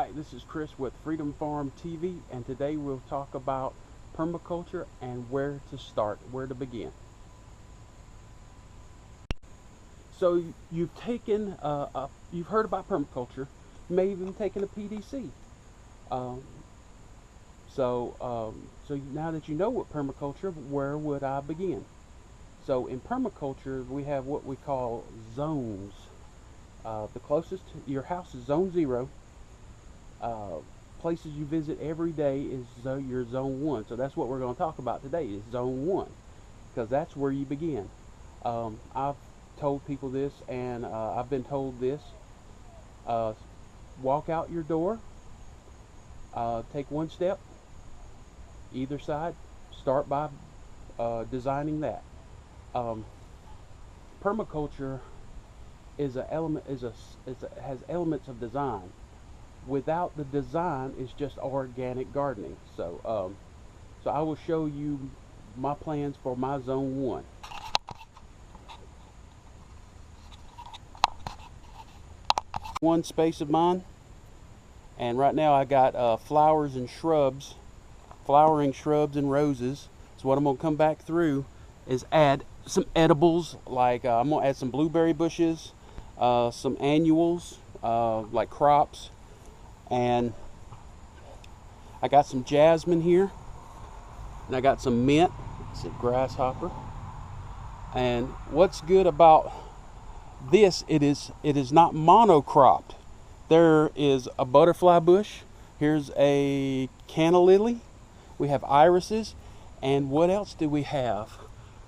Hi, this is Chris with Freedom Farm TV, and today we'll talk about permaculture and where to start, where to begin. So you've taken, you've heard about permaculture, you may even taken a PDC. Um, so now that you know what permaculture, where would I begin? So in permaculture, we have what we call zones. The closest to your house is zone 0. Uh, Places you visit every day is your zone 1. So that's what we're going to talk about today is zone 1, because that's where you begin. I've told people this, and I've been told this. Walk out your door, take one step either side, start by designing that. Permaculture is has elements of design. Without the design, it's just organic gardening. So I will show you my plans for my zone 1. One space of mine, and right now I got flowers and shrubs, flowering shrubs and roses. So what I'm going to come back through is add some edibles, like I'm going to add some blueberry bushes, some annuals, like crops, and I got some jasmine here, and I got some mint. It's a grasshopper. And what's good about this, it is not monocropped. There is a butterfly bush, here's a canna lily, we have irises, and what else do we have?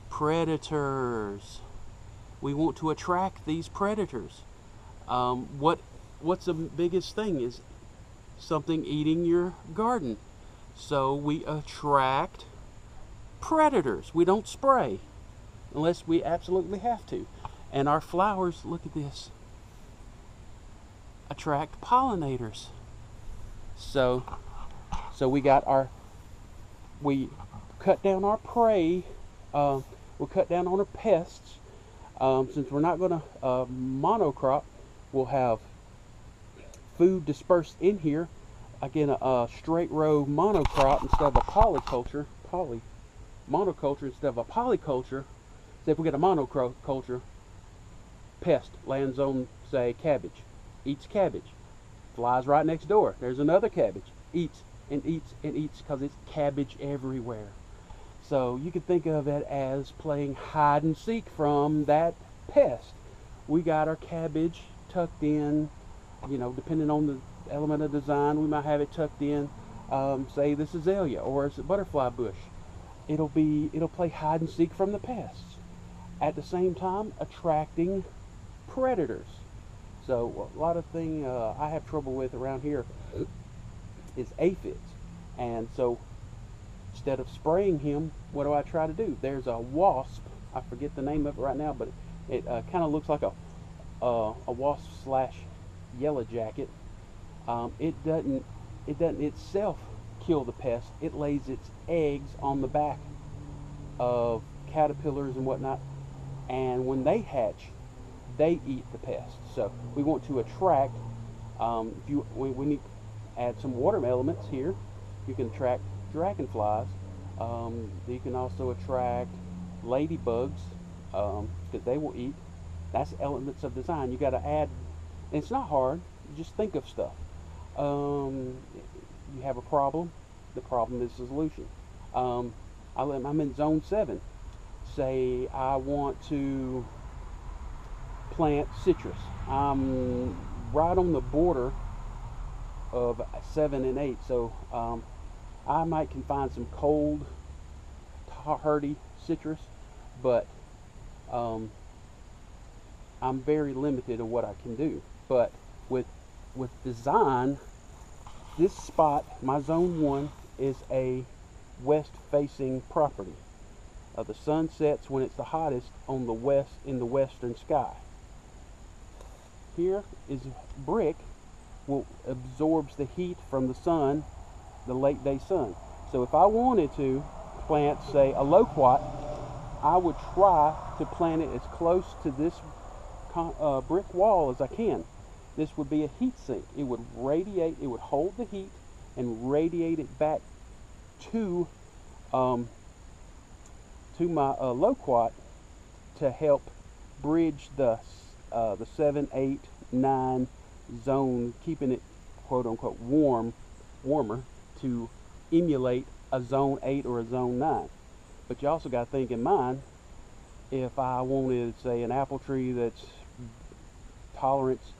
Predators. We want to attract these predators. What's the biggest thing is something eating your garden. So we attract predators. We don't spray unless we absolutely have to. And our flowers, look at this, attract pollinators. So we cut down our prey. We'll cut down on our pests. Since we're not going to monocrop, we'll have food dispersed in here. Again, a straight row monocrop instead of a polyculture. Monoculture instead of a polyculture. Say if we get a monoculture, pest lands on, say, cabbage, eats cabbage, flies right next door. There's another cabbage, eats and eats and eats, because it's cabbage everywhere. So you could think of it as playing hide and seek from that pest. We got our cabbage tucked in, you know, depending on the element of design, we might have it tucked in, say this azalea or it's a butterfly bush. It'll play hide and seek from the pests, at the same time attracting predators. So a lot of thing I have trouble with around here is aphids, and so instead of spraying him, what do I try to do? There's a wasp, I forget the name of it right now, but it kind of looks like a wasp slash yellow jacket. It doesn't itself kill the pest. It lays its eggs on the back of caterpillars and whatnot, and when they hatch, they eat the pest. So we want to attract. We need to add some water elements here. You can attract dragonflies. You can also attract ladybugs, because they will eat. That's elements of design. You got to add. And it's not hard. You just think of stuff. You have a problem. The problem is the solution. I'm in zone 7. Say I want to plant citrus. I'm right on the border of 7 and 8, so I might can find some cold, hardy citrus, but I'm very limited of what I can do. But with design, this spot, my zone 1, is a west-facing property. The sun sets when it's the hottest on the west, in the western sky. Here is brick, absorbs the heat from the sun, the late day sun. So if I wanted to plant, say, a loquat, I would try to plant it as close to this brick wall as I can. this would be a heat sink. It would radiate, it would hold the heat and radiate it back to my loquat to help bridge the 7, 8, 9 zone, keeping it quote unquote warmer to emulate a zone 8 or a zone 9. But you also got to think in mind, if I wanted, say, an apple tree that's tolerance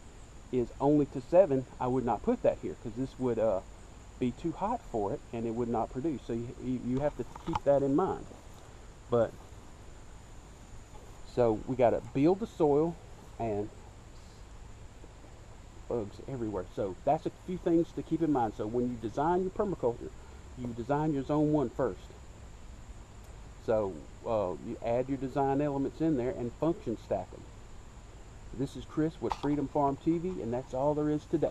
is only to 7, I would not put that here, because this would be too hot for it and it would not produce. So you have to keep that in mind. But so we got to build the soil, and bugs everywhere. So that's a few things to keep in mind. So when you design your permaculture, you design your zone 1 first. So you add your design elements in there and function stack them. This is Chris with Freedom Farm TV, and that's all there is today.